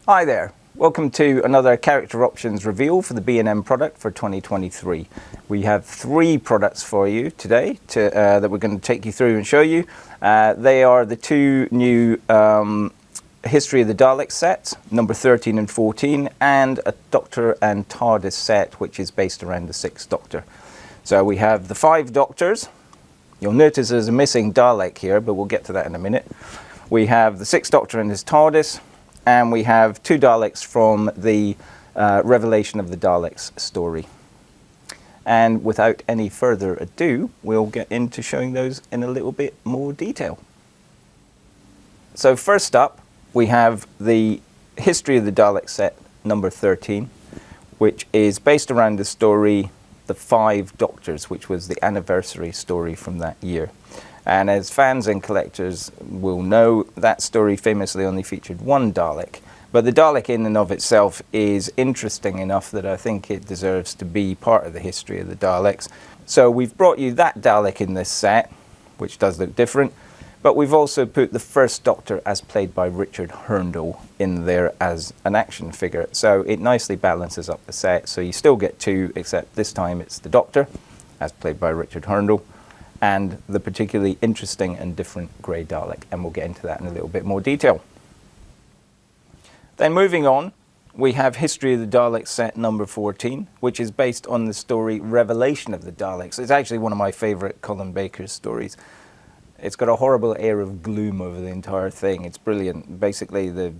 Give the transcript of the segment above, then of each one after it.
Hi there, welcome to another character options reveal for the B&M product for 2023. We have 3 products for you today that we're going to take you through and show you. They are the 2 new History of the Daleks set, number 13 and 14, and a Doctor and Tardis set which is based around the 6th Doctor. So we have the 5 Doctors. You'll notice there's a missing Dalek here, but we'll get to that in a minute. We have the 6th Doctor and his Tardis, and we have 2 Daleks from the Revelation of the Daleks story. And without any further ado, we'll get into showing those in a little bit more detail. So first up, we have the History of the Daleks set, number 13, which is based around the story The 5 Doctors, which was the anniversary story from that year. And as fans and collectors will know, that story famously only featured 1 Dalek. But the Dalek in and of itself is interesting enough that I think it deserves to be part of the history of the Daleks. So we've brought you that Dalek in this set, which does look different. But we've also put the 1st Doctor, as played by Richard Hurndall, in there as an action figure. So it nicely balances up the set. So you still get 2, except this time it's the Doctor, as played by Richard Hurndall, and the particularly interesting and different grey Dalek, and we'll get into that in a little bit more detail. Then moving on, we have History of the Daleks set number 14, which is based on the story Revelation of the Daleks. It's actually one of my favourite Colin Baker's stories. It's got a horrible air of gloom over the entire thing. It's brilliant. Basically, the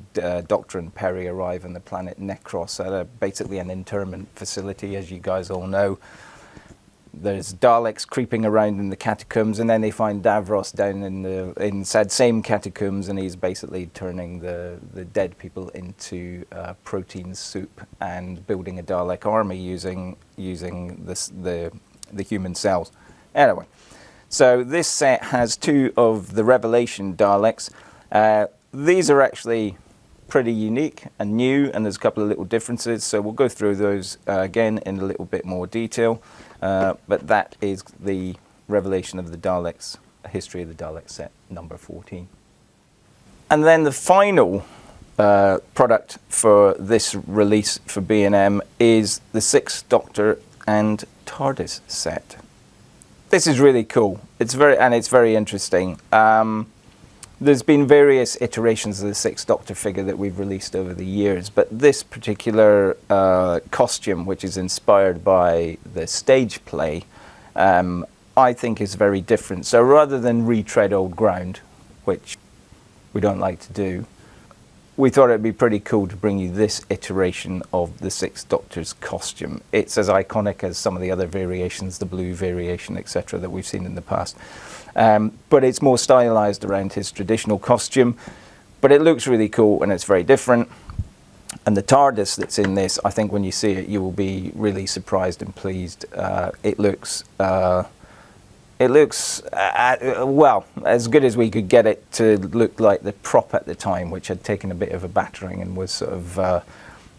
Doctor and Perry arrive on the planet Necros at basically an internment facility, as you guys all know. There's Daleks creeping around in the catacombs, and then they find Davros down in the same catacombs, and he's basically turning the dead people into protein soup and building a Dalek army using the human cells. Anyway, so this set has 2 of the Revelation Daleks. These are actually pretty unique and new, and there's a couple of little differences, so we'll go through those again in a little bit more detail. But that is the Revelation of the Daleks, History of the Daleks set number 14. And then the final product for this release for B&M is the 6th Doctor and Tardis set. This is really cool. It's very interesting. There's been various iterations of the 6th Doctor figure that we've released over the years, but this particular costume, which is inspired by the stage play, I think is very different. So rather than retread old ground, which we don't like to do, we thought it'd be pretty cool to bring you this iteration of the 6th Doctor's costume. It's as iconic as some of the other variations, the blue variation, etc., that we've seen in the past. But it's more stylized around his traditional costume, but it looks really cool and it's very different. And the TARDIS that's in this, I think when you see it, you will be really surprised and pleased. It looks well, as good as we could get it to look like the prop at the time, which had taken a bit of a battering and was sort of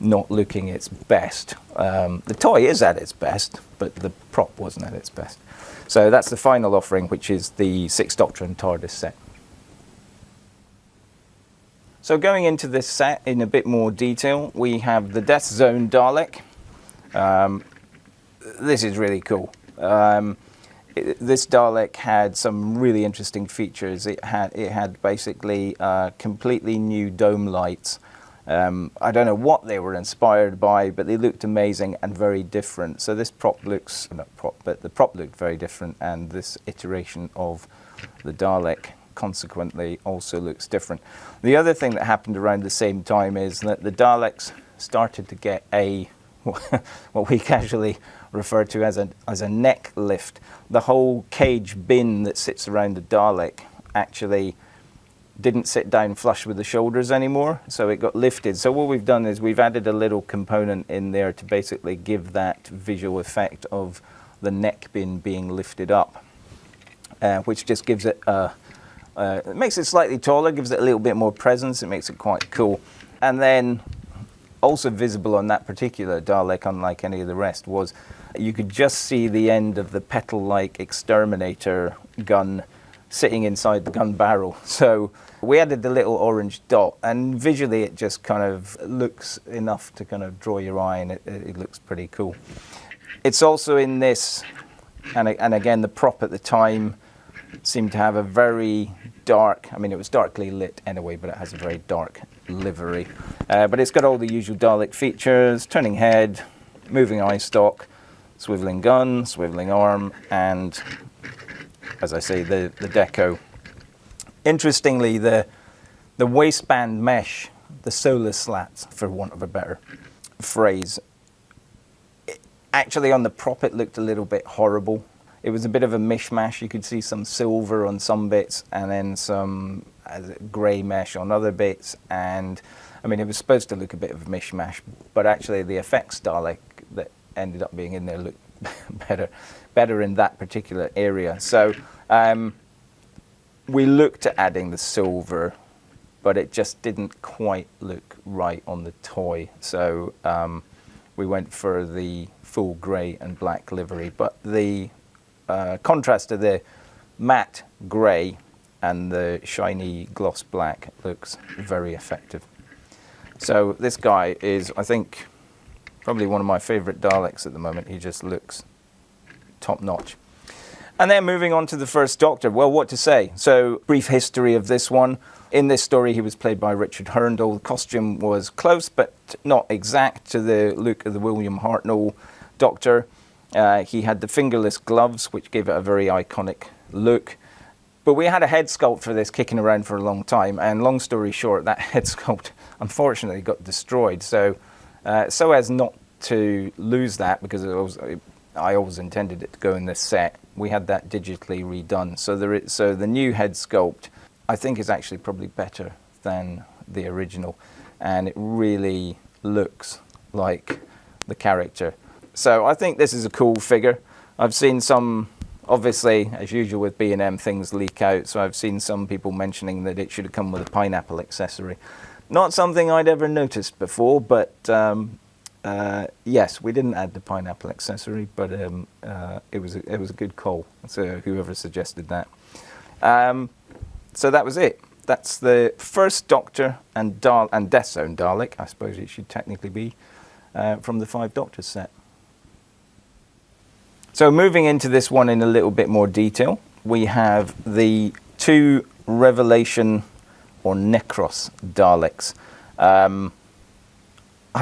not looking its best. The toy is at its best, but the prop wasn't at its best. So that's the final offering, which is the 6th Doctor and Tardis set. So going into this set in a bit more detail, we have the Death Zone Dalek. This is really cool. This Dalek had some really interesting features. It had basically completely new dome lights. I don't know what they were inspired by, but they looked amazing and very different. So this prop looks, not prop, but the prop looked very different, and this iteration of the Dalek consequently also looks different. The other thing that happened around the same time is that the Daleks started to get what we casually refer to as a neck lift. The whole cage bin that sits around the Dalek actually didn't sit down flush with the shoulders anymore, so it got lifted. So what we've done is we've added a little component in there to basically give that visual effect of the neck bin being lifted up, which just gives it it makes it slightly taller, gives it a little bit more presence. It makes it quite cool. And then also visible on that particular Dalek, unlike any of the rest, was you could just see the end of the petal-like exterminator gun sitting inside the gun barrel. So we added the little orange dot, and visually it just kind of looks enough to kind of draw your eye, and it looks pretty cool. It's also in this, and again, the prop at the time seemed to have a very dark, I mean, it was darkly lit anyway, but it has a very dark livery. But it's got all the usual Dalek features: turning head, moving eye stalk, swiveling gun, swiveling arm, and, as I say, the deco. Interestingly, the waistband mesh, the solar slats, for want of a better phrase, actually on the prop it looked a little bit horrible. It was a bit of a mishmash. You could see some silver on some bits and then some grey mesh on other bits. And I mean, it was supposed to look a bit of a mishmash, but actually the effects Dalek that ended up being in there looked better in that particular area. So we looked at adding the silver, but it just didn't quite look right on the toy. So we went for the full grey and black livery, but the contrast to the matte grey and the shiny gloss black looks very effective. So this guy is, I think, probably one of my favourite Daleks at the moment. He just looks top notch. And then moving on to the First Doctor. Well, what to say? So, brief history of this one. In this story, he was played by Richard Hurndall. The costume was close, but not exact to the look of the William Hartnell Doctor. He had the fingerless gloves, which gave it a very iconic look. But we had a head sculpt for this kicking around for a long time, and long story short, that head sculpt unfortunately got destroyed. So as not to lose that, because I always intended it to go in this set, we had that digitally redone. So the new head sculpt, I think, is actually probably better than the original, and it really looks like the character. So I think this is a cool figure. I've seen some, obviously, as usual with B&M, things leak out, so I've seen some people mentioning that it should have come with a pineapple accessory. Not something I'd ever noticed before, but yes, we didn't add the pineapple accessory, but it was a good call, so whoever suggested that. So that was it. That's the First Doctor and Death Zone Dalek, I suppose it should technically be, from the Five Doctors set. So moving into this one in a little bit more detail, we have the two Revelation or Necros Daleks. I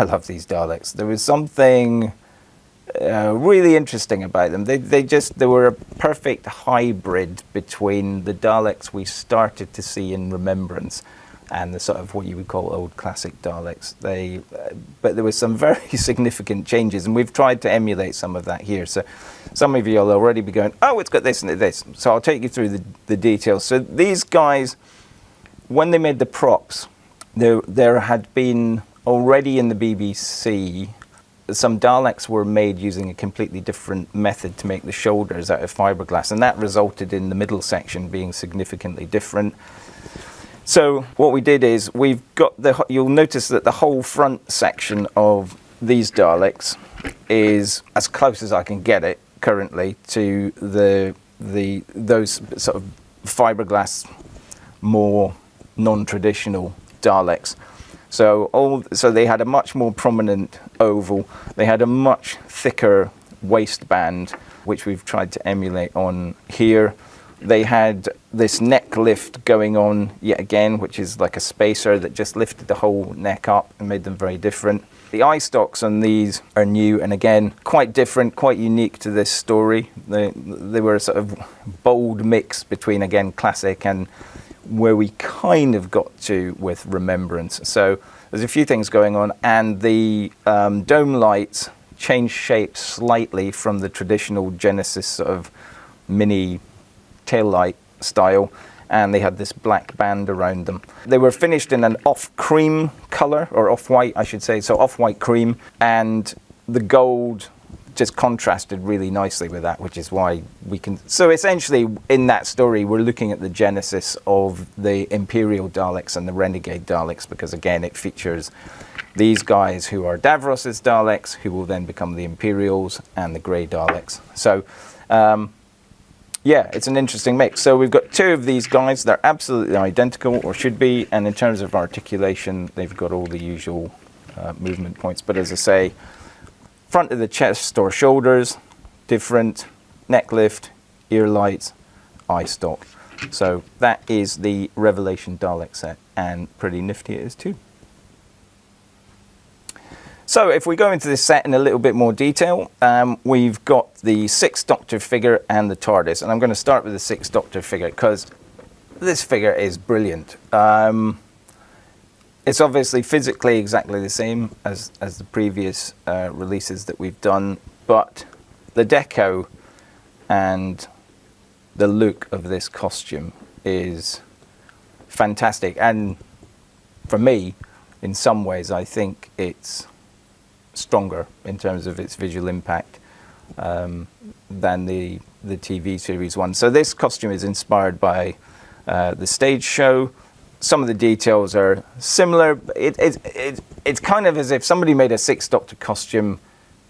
love these Daleks. There was something really interesting about them. They were a perfect hybrid between the Daleks we started to see in Remembrance and the sort of what you would call old classic Daleks. But there was some very significant changes, and we've tried to emulate some of that here. So some of you will already be going, oh, it's got this and this. So I'll take you through the details. So these guys, when they made the props, there had been already in the BBC, some Daleks were made using a completely different method to make the shoulders out of fiberglass, and that resulted in the middle section being significantly different. So what we did is we've got you'll notice that the whole front section of these Daleks is as close as I can get it currently to those sort of fiberglass, more non-traditional Daleks. So they had a much more prominent oval. They had a much thicker waistband, which we've tried to emulate on here. They had this neck lift going on yet again, which is like a spacer that just lifted the whole neck up and made them very different. The eye stalks on these are new and again quite different, quite unique to this story. They were a sort of bold mix between, again, classic and where we kind of got to with Remembrance. So there's a few things going on, and the dome lights changed shape slightly from the traditional Genesis sort of mini tail light style, and they had this black band around them. They were finished in an off-cream colour, or off-white I should say, so off-white cream, and the gold just contrasted really nicely with that, which is why we can... So essentially, in that story, we're looking at the genesis of the Imperial Daleks and the Renegade Daleks, because again, it features these guys who are Davros's Daleks, who will then become the Imperials and the Grey Daleks. So yeah, it's an interesting mix. So we've got two of these guys. They're absolutely identical, or should be. And in terms of articulation, they've got all the usual movement points. But as I say, front of the chest or shoulders, different. Neck lift, ear lights, eye stalk. So that is the Revelation Dalek set, and pretty nifty it is too. So if we go into this set in a little bit more detail, we've got the Sixth Doctor figure and the TARDIS. And I'm going to start with the Sixth Doctor figure because this figure is brilliant. It's obviously physically exactly the same as the previous releases that we've done, but the deco and the look of this costume is fantastic. And for me, in some ways, I think it's stronger in terms of its visual impact than the TV series one. So this costume is inspired by the stage show. Some of the details are similar. It's kind of as if somebody made a Sixth Doctor costume,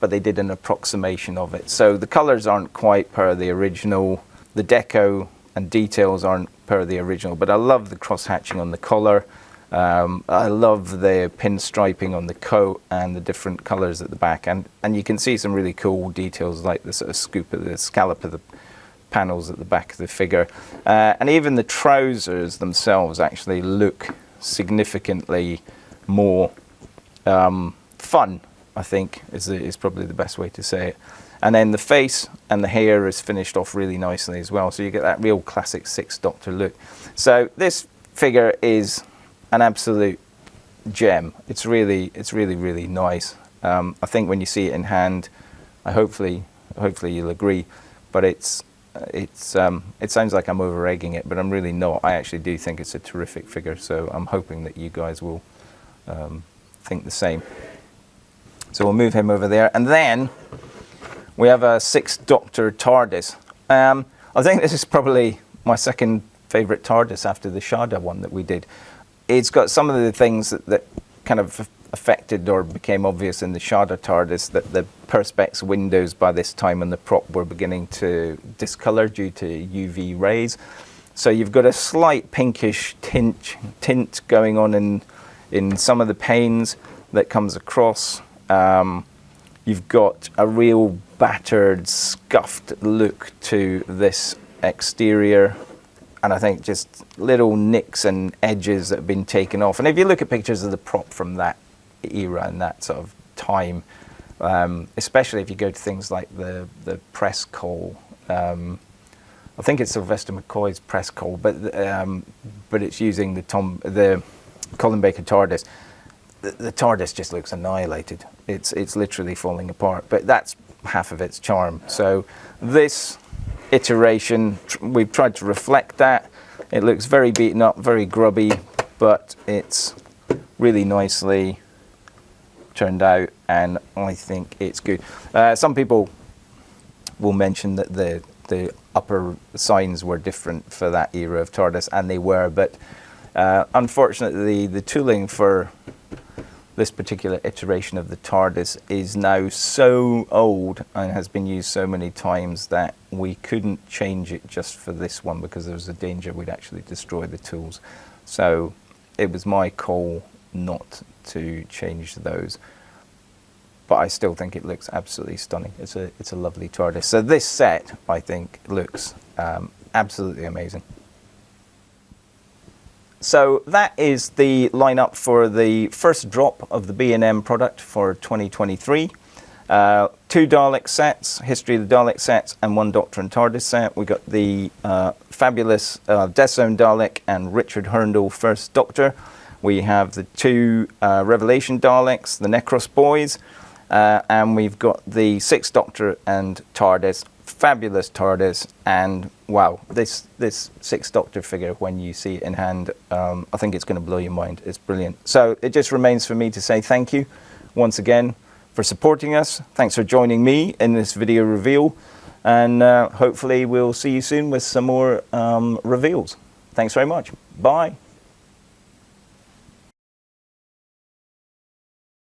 but they did an approximation of it. So the colours aren't quite per the original. The deco and details aren't per the original, but I love the cross-hatching on the collar. I love the pinstriping on the coat and the different colours at the back. And you can see some really cool details like the sort of scoop of the scallop of the panels at the back of the figure. And even the trousers themselves actually look significantly more fun, I think, is probably the best way to say it. And then the face and the hair is finished off really nicely as well. So you get that real classic Sixth Doctor look. So this figure is an absolute gem. It's really, really nice. I think when you see it in hand, hopefully you'll agree. But it sounds like I'm over egging it, but I'm really not. I actually do think it's a terrific figure. So I'm hoping that you guys will think the same. So we'll move him over there. And then we have a Sixth Doctor TARDIS. I think this is probably my second favourite TARDIS after the Shada one that we did. It's got some of the things that kind of affected or became obvious in the Shada TARDIS, that the Perspex windows by this time on the prop were beginning to discolour due to UV rays. So you've got a slight pinkish tint going on in some of the panes that comes across. You've got a real battered, scuffed look to this exterior, and I think just little nicks and edges that have been taken off. And if you look at pictures of the prop from that era and that sort of time, especially if you go to things like the press coal, I think it's Sylvester McCoy's press coal, but it's using the Colin Baker TARDIS. The TARDIS just looks annihilated. It's literally falling apart, but that's half of its charm. So this iteration, we've tried to reflect that. It looks very beaten up, very grubby, but it's really nicely turned out, and I think it's good. Some people will mention that the upper signs were different for that era of TARDIS, and they were, but unfortunately the tooling for this particular iteration of the TARDIS is now so old and has been used so many times that we couldn't change it just for this one, because there was a danger we'd actually destroy the tools. So it was my call not to change those. But I still think it looks absolutely stunning. It's a lovely TARDIS. So this set, I think, looks absolutely amazing. So that is the lineup for the first drop of the B&M product for 2023. 2 Dalek sets, History of the Dalek sets, and 1 Doctor and TARDIS set. We got the fabulous Death Zone Dalek and Richard Hurndall First Doctor. We have the 2 Revelation Daleks, the Necros Boys, and we've got the Sixth Doctor and TARDIS. Fabulous TARDIS, and wow, this Sixth Doctor figure, when you see it in hand, I think it's going to blow your mind. It's brilliant. So it just remains for me to say thank you once again for supporting us. Thanks for joining me in this video reveal, and hopefully we'll see you soon with some more reveals. Thanks very much. Bye.